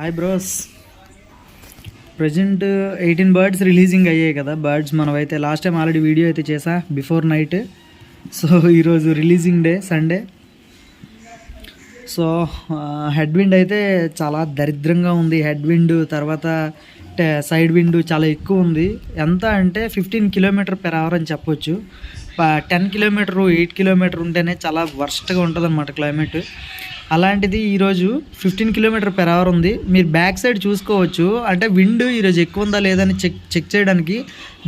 Hi bros. Present 18 birds releasing అయ్యాయి కదా. Birds మనమైతే లాస్ట్ టైం ఆల్రెడీ వీడియో అయితే చేసా బిఫోర్ నైట్. సో ఈరోజు releasing day Sunday. So head wind అయితే చాలా దరిద్రంగా ఉంది. హెడ్ విండ్ తర్వాత సైడ్ విండ్ చాలా ఎక్కువ ఉంది. ఎంత అంటే 15 km/h అని చెప్పొచ్చు. 10 కిలోమీటర్ 8 కిలోమీటర్ ఉంటేనే చాలా వర్స్ట్గా ఉంటుంది అన్నమాట క్లైమేట్. అలాంటిది ఈరోజు 15 km/h ఉంది. మీరు బ్యాక్ సైడ్ చూసుకోవచ్చు. అంటే విండ్ ఈరోజు ఎక్కువ ఉందా లేదని చెక్ చేయడానికి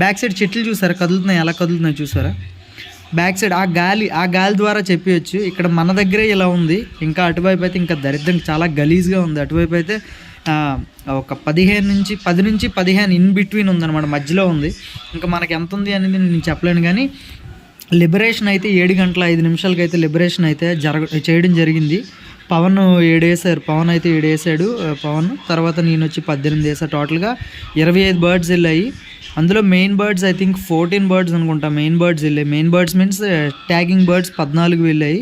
బ్యాక్ సైడ్ చెట్లు చూసారా కదులుతున్నాయి, ఎలా కదులుతున్నాయి చూసారా బ్యాక్ సైడ్. ఆ గాలి ద్వారా చెప్పవచ్చు. ఇక్కడ మన దగ్గరే ఇలా ఉంది. ఇంకా అటువైపు అయితే ఇంకా దరిద్రం చాలా గలీజ్గా ఉంది. అటువైపు అయితే ఒక 10 నుంచి 15 ఇన్ బిట్వీన్ ఉందన్నమాట, మధ్యలో ఉంది. ఇంకా మనకి ఎంత ఉంది అనేది నేను చెప్పలేను. కానీ లిబరేషన్ అయితే 7:05 అయితే లిబరేషన్ అయితే చేయడం జరిగింది. పవన్ 7 వేసారు. పవన్ అయితే 7 వేసాడు పవన్. తర్వాత నేను వచ్చి 18 వేసాను. టోటల్గా 25 బర్డ్స్ వెళ్ళాయి. అందులో main bird's eye think 14 birds అనుకుంటా మెయిన్ బర్డ్స్ వెళ్ళాయి. Main birds means tagging birds 14 వెళ్ళాయి.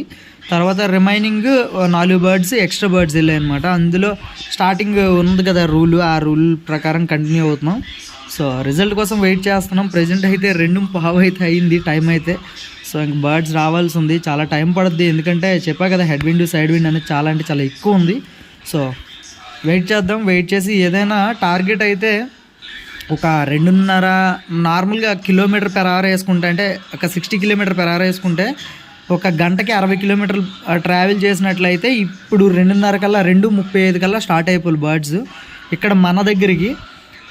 తర్వాత రిమైనింగ్ 4 బర్డ్స్ ఎక్స్ట్రా బర్డ్స్ వెళ్ళాయి అనమాట. అందులో స్టార్టింగ్ ఉంది కదా రూల్, ఆ రూల్ ప్రకారం కంటిన్యూ అవుతున్నాం. సో రిజల్ట్ కోసం వెయిట్ చేస్తున్నాం. ప్రజెంట్ అయితే 2:15 అయితే అయింది టైం అయితే. సో ఇంక బర్డ్స్ రావాల్సి ఉంది. చాలా టైం పడుద్ది, ఎందుకంటే చెప్పా కదా హెడ్ విండ్ సైడ్ విండ్ అనేది చాలా అంటే చాలా ఎక్కువ ఉంది. సో వెయిట్ చేద్దాం. వెయిట్ చేసి ఏదైనా టార్గెట్ అయితే ఒక 2.5 నార్మల్గా km/h వేసుకుంటే, అంటే ఒక 60 km/h వేసుకుంటే ఒక గంటకి 60 కిలోమీటర్లు ట్రావెల్ చేసినట్లయితే ఇప్పుడు 2:30 కల్లా 2:35 కల్లా స్టార్ట్ అయిపోయి బర్డ్స్ ఇక్కడ మన దగ్గరికి.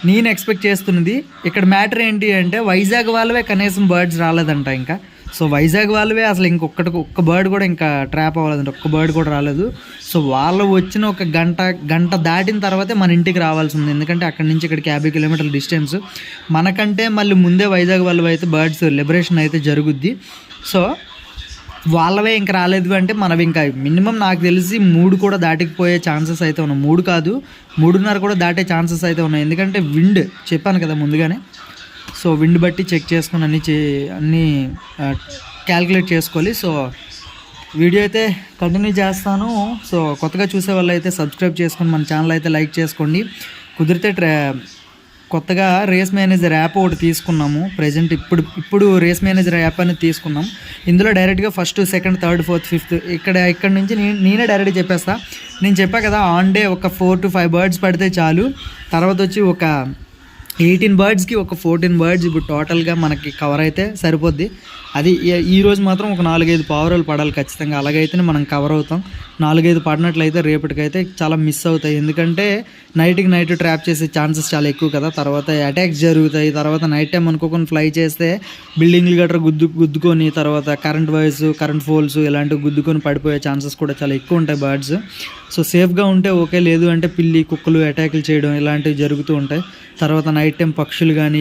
నేను ఎక్స్పెక్ట్ చేస్తున్నది ఇక్కడ మ్యాటర్ ఏంటి అంటే వైజాగ్ వాళ్ళవే కనీసం బర్డ్స్ రాలేదంట ఇంకా. సో వైజాగ్ వాళ్ళవే అసలు ఒక్క బర్డ్ కూడా ఇంకా ట్రాప్ అవ్వలేదంట, ఒక్క బర్డ్ కూడా రాలేదు. సో వాళ్ళు వచ్చిన ఒక గంట దాటిన తర్వాతే మన ఇంటికి రావాల్సి ఉంది. ఎందుకంటే అక్కడి నుంచి ఇక్కడికి 50 కిలోమీటర్ల డిస్టెన్స్. మనకంటే మళ్ళీ ముందే వైజాగ్ వాళ్ళవి అయితే బర్డ్స్ లిబరేషన్ అయితే జరుగుద్ది. సో వాళ్ళవే ఇంకా రాలేదు అంటే మనవి ఇంకా మినిమం నాకు తెలిసి 3 కూడా దాటిపోయే ఛాన్సెస్ అయితే ఉన్నాయి. 3 కాదు 3.5 కూడా దాటే ఛాన్సెస్ అయితే ఉన్నాయి. ఎందుకంటే విండ్ చెప్పాను కదా ముందుగానే. సో విండ్ బట్టి చెక్ చేసుకుని అన్నీ క్యాల్కులేట్ చేసుకోవాలి. సో వీడియో అయితే కంటిన్యూ చేస్తాను. సో కొత్తగా చూసే వాళ్ళు అయితే సబ్స్క్రైబ్ చేసుకొని మన ఛానల్ అయితే లైక్ చేసుకోండి. కుదిరితే కొత్తగా రేస్ మేనేజర్ యాప్ ఒకటి తీసుకున్నాము. ప్రజెంట్ ఇప్పుడు రేస్ మేనేజర్ యాప్ అనేది తీసుకున్నాం. ఇందులో డైరెక్ట్గా 1st, 2nd, 3rd, 4th, 5th ఇక్కడ నుంచి నేనే డైరెక్ట్గా చెప్పేస్తా. నేను చెప్పా కదా ఆన్ డే ఒక 4 to 5 బర్డ్స్ పడితే చాలు. తర్వాత వచ్చి ఒక 18 బర్డ్స్కి ఒక 14 బర్డ్స్ ఇప్పుడు టోటల్గా మనకి కవర్ అయితే సరిపోద్ది. అది ఈరోజు మాత్రం ఒక 4-5 పావురాలు పడాలి ఖచ్చితంగా. అలాగైతేనే మనం కవర్ అవుతాం. 4-5 పడినట్లయితే రేపటికైతే చాలా మిస్ అవుతాయి. ఎందుకంటే నైట్కి నైట్ ట్రాప్ చేసే ఛాన్సెస్ చాలా ఎక్కువ కదా. తర్వాత అటాక్స్ జరుగుతాయి. తర్వాత నైట్ టైం అనుకోకుండా ఫ్లై చేస్తే బిల్డింగ్లు గట్రా గుద్దుకొని తర్వాత కరెంట్ వైర్స్, కరెంట్ పోల్స్ ఇలాంటివి గుద్దుకొని పడిపోయే ఛాన్సెస్ కూడా చాలా ఎక్కువ ఉంటాయి బర్డ్స్. సో సేఫ్గా ఉంటే ఓకే, లేదు అంటే పిల్లి కుక్కలు అటాకులు చేయడం ఇలాంటివి జరుగుతూ ఉంటాయి. తర్వాత నైట్ టైం పక్షులు కానీ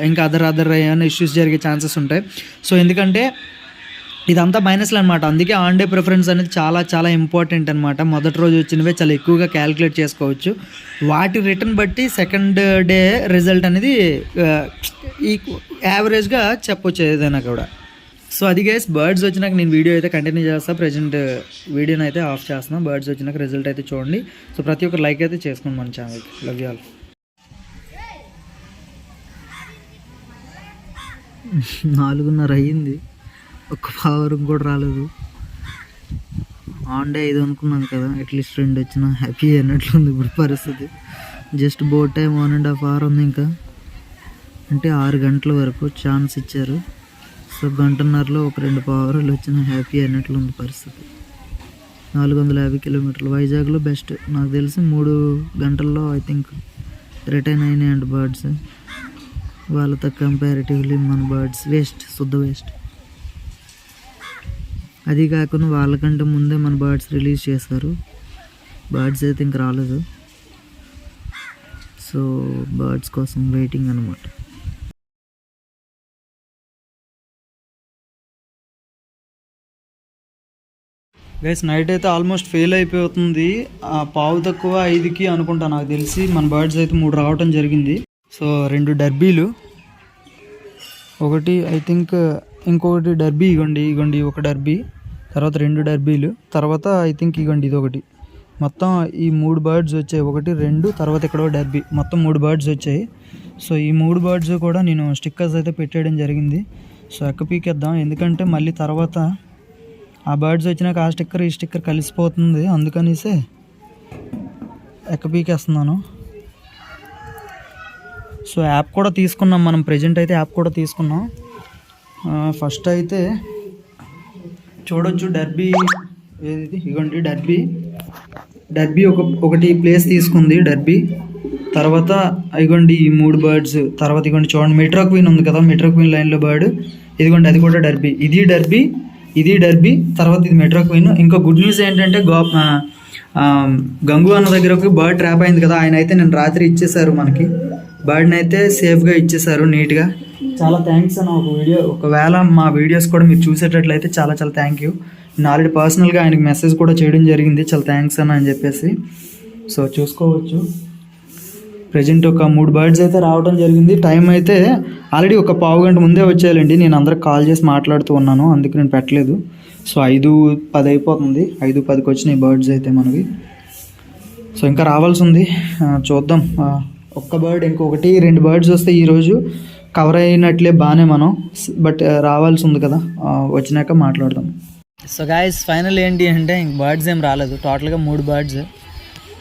ఇంకా అదర్ ఏమైనా ఇష్యూస్ జరిగే ఛాన్సెస్ ఉంటాయి. సో ఎందుకంటే ఇదంతా మైనస్లు అనమాట. అందుకే ఆన్ డే ప్రిఫరెన్స్ అనేది చాలా చాలా ఇంపార్టెంట్ అనమాట. మొదటి రోజు వచ్చినవే చాలా ఎక్కువగా క్యాలిక్యులేట్ చేసుకోవచ్చు. వాటి రిటర్న్ బట్టి సెకండ్ డే రిజల్ట్ అనేది యావరేజ్గా చెప్పొచ్చు ఏదైనా కూడా. సో అది గైస్, బర్డ్స్ వచ్చినాక నేను వీడియో అయితే కంటిన్యూ చేస్తాను. ప్రజెంట్ వీడియోని అయితే ఆఫ్ చేస్తున్నాను. బర్డ్స్ వచ్చినాక రిజల్ట్ అయితే చూడండి. సో ప్రతి ఒక్కరు లైక్ అయితే చేసుకోండి మన ఛానల్కి. Love you all. 4:30 అయ్యింది, ఒక్క పావురం కూడా రాలేదు. ఆన్ డే 5 అనుకున్నాం కదా, అట్లీస్ట్ 2 వచ్చినా హ్యాపీ అన్నట్లుంది ఇప్పుడు పరిస్థితి. జస్ట్ బోట్ టైం 1.5 hour ఉంది ఇంకా. అంటే 6 గంటల వరకు ఛాన్స్ ఇచ్చారు. సో 1.5 ఒక 2 పావురాలు వచ్చినా హ్యాపీ అన్నట్లుంది పరిస్థితి. 450 కిలోమీటర్లు వైజాగ్లో బెస్ట్ నాకు తెలిసి 3 గంటల్లో ఐ థింక్ రిటర్న్ అయినాయండి బర్డ్స్. వాళ్ళతో కంపారిటివ్లీ మన బర్డ్స్ శుద్ధ వేస్ట్. అది కాకుండా వాళ్ళకంటే ముందే మన బర్డ్స్ రిలీజ్ చేశారు. బర్డ్స్ అయితే ఇంక రాలేదు. సో బర్డ్స్ కోసం వెయిటింగ్ అనమాట. గైస్ నైట్ అయితే ఆల్మోస్ట్ ఫెయిల్ అయిపోతుంది. 4:45 అనుకుంటా నాకు తెలిసి మన బర్డ్స్ అయితే 3 రావటం జరిగింది. సో 2 డర్బీలు, ఒకటి ఐ థింక్ ఇంకొకటి డర్బీ, ఇగోండి ఒక డర్బీ, తర్వాత 2 డర్బీలు, తర్వాత ఐ థింక్ ఇగోండి ఇది ఒకటి మొత్తం ఈ 3 బర్డ్స్ వచ్చాయి, 1 2 తర్వాత ఇక్కడ డర్బీ, మొత్తం 3 బర్డ్స్ వచ్చాయి. సో ఈ 3 బర్డ్స్ కూడా నేను స్టిక్కర్స్ అయితే పెట్టేయడం జరిగింది. సో ఎక్క పీకేద్దాం, ఎందుకంటే మళ్ళీ తర్వాత ఆ బర్డ్స్ వచ్చినాక ఆ స్టిక్కర్ ఈ స్టిక్కర్ కలిసిపోతుంది, అందుకనేసి ఎక్క పీకేస్తున్నాను. సో యాప్ కూడా తీసుకున్నాం మనం, ప్రజెంట్ అయితే యాప్ కూడా తీసుకున్నాం. ఫస్ట్ అయితే చూడొచ్చు డర్బీ ఏది, ఇగోండి డర్బీ ఒకటి ప్లేస్ తీసుకుంది డర్బీ. తర్వాత ఇగోండి ఈ 3 బర్డ్స్, తర్వాత ఇగోండి చూడండి మెట్రో క్వీన్ ఉంది కదా, మెట్రో క్వీన్ లైన్లో బర్డ్, ఇదిగోండి అది కూడా డర్బీ, ఇది డర్బీ, తర్వాత ఇది మెట్రో క్వీన్. ఇంకో గుడ్ న్యూస్ ఏంటంటే గంగు అన్న దగ్గర ఒక బర్డ్ ట్రాప్ అయింది కదా, ఆయన అయితే నేను రాత్రి ఇచ్చేసారు, మనకి బర్డ్ని అయితే సేఫ్గా ఇచ్చేసారు నీట్గా. చాలా థ్యాంక్స్ అన్న. ఒకవేళ మా వీడియోస్ కూడా మీరు చూసేటట్లయితే చాలా చాలా థ్యాంక్ యూ. నేను ఆల్రెడీ పర్సనల్గా ఆయనకి మెసేజ్ కూడా చేయడం జరిగింది, చాలా థ్యాంక్స్ అన్న అని చెప్పేసి. సో చూసుకోవచ్చు ప్రజెంట్ ఒక 3 బర్డ్స్ అయితే రావడం జరిగింది. టైం అయితే ఆల్రెడీ ఒక పావు గంట ముందే వచ్చేయాలండి, నేను అందరికి కాల్ చేసి మాట్లాడుతూ ఉన్నాను, అందుకు నేను పెట్టలేదు. సో 5:10 అయిపోతుంది, 5:10కి వచ్చినాయి బర్డ్స్ అయితే మనకి. సో ఇంకా రావాల్సి ఉంది, చూద్దాం. ఒక్క బర్డ్, ఇంకొకటి 2 బర్డ్స్ వస్తే ఈరోజు కవర్ అయినట్లే బాగానే మనం, బట్ రావాల్సి ఉంది కదా, వచ్చినాక మాట్లాడదాం. సో గాయస్ ఫైనల్ ఏంటి అంటే ఇంక బర్డ్స్ ఏం రాలేదు, టోటల్గా 3 బర్డ్స్.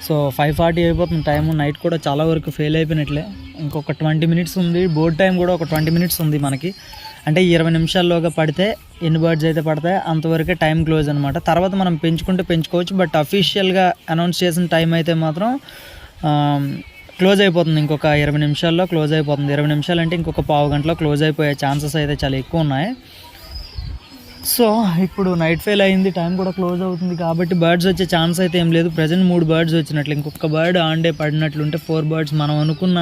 సో 5:40 అయిపోతుంది టైము, నైట్ కూడా చాలా వరకు ఫెయిల్ అయిపోయినట్లే. ఇంకొక 20 మినిట్స్ ఉంది, బోర్డ్ టైం కూడా ఒక 20 మినిట్స్ ఉంది మనకి. అంటే 20 నిమిషాల్లోగా పడితే ఎన్ని బర్డ్స్ అయితే పడతాయి అంతవరకే టైం క్లోజ్ అనమాట. తర్వాత మనం పెంచుకుంటే పెంచుకోవచ్చు, బట్ అఫీషియల్గా అనౌన్స్ చేసిన టైం అయితే మాత్రం క్లోజ్ అయిపోతుంది, ఇంకొక 20 నిమిషాల్లో క్లోజ్ అయిపోతుంది. 20 నిమిషాలు అంటే ఇంకొక పావు గంటలో క్లోజ్ అయిపోయే ఛాన్సెస్ అయితే చాలా ఎక్కువ ఉన్నాయి. సో ఇప్పుడు నైట్ ఫెయిల్ అయింది, టైం కూడా క్లోజ్ అవుతుంది కాబట్టి బర్డ్స్ వచ్చే ఛాన్స్ అయితే ఏం లేదు. ప్రజెంట్ 3 బర్డ్స్ వచ్చినట్లు, ఇంకొక బర్డ్ ఆన్ డే పడినట్లుంటే 4 బర్డ్స్ మనం అనుకున్న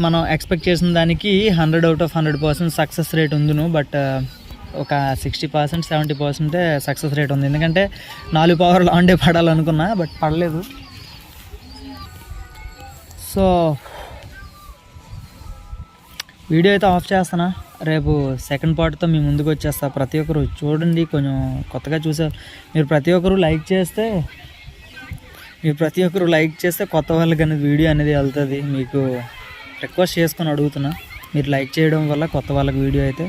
మనం ఎక్స్పెక్ట్ చేసిన దానికి 100 out of 100% సక్సెస్ రేట్ ఉందిను. బట్ ఒక 60% 70% సక్సెస్ రేట్ ఉంది, ఎందుకంటే 4 పవర్లు ఆన్ డే పడాలనుకున్నా బట్ పడలేదు. సో వీడియో అయితే ఆఫ్ చేస్తానా, రేపు సెకండ్ పార్ట్తో మీ ముందుకు వచ్చేస్తా. ప్రతి ఒక్కరు చూడండి, కొంచెం కొత్తగా చూసారు మీరు, ప్రతి ఒక్కరు లైక్ చేస్తే కొత్త వాళ్ళకి అనేది వీడియో అనేది వెళ్తుంది. మీకు రిక్వెస్ట్ చేసుకొని అడుగుతున్నా, మీరు లైక్ చేయడం వల్ల కొత్త వాళ్ళకి వీడియో అయితే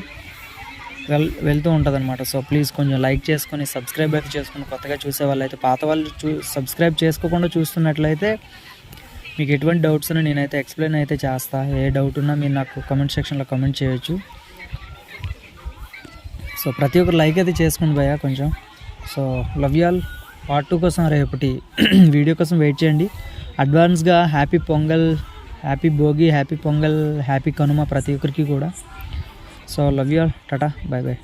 వెళ్తూ ఉంటుంది అనమాట. సో ప్లీజ్ కొంచెం లైక్ చేసుకొని సబ్స్క్రైబ్ అయితే చేసుకొని, కొత్తగా చూసే వాళ్ళు అయితే, పాత వాళ్ళు సబ్స్క్రైబ్ చేసుకోకుండా చూస్తున్నట్లయితే మీకు ఎటువంటి డౌట్స్ ఉన్నా నేనైతే ఎక్స్ప్లెయిన్ అయితే చేస్తా. ఏ డౌట్ ఉన్నా మీరు నాకు కమెంట్ సెక్షన్లో కమెంట్ చేయొచ్చు. సో ప్రతి ఒక్కరు లైక్ అయితే చేసుకోండి భయ్యా కొంచెం. So love you all. Part 2 కోసం రేపటి వీడియో కోసం వెయిట్ చేయండి. అడ్వాన్స్గా happy Pongal, happy Bhogi, happy Pongal, happy Kanuma ప్రతి ఒక్కరికి కూడా. సో లవ్ యూ ఆల్, టాటా, బాయ్ బాయ్.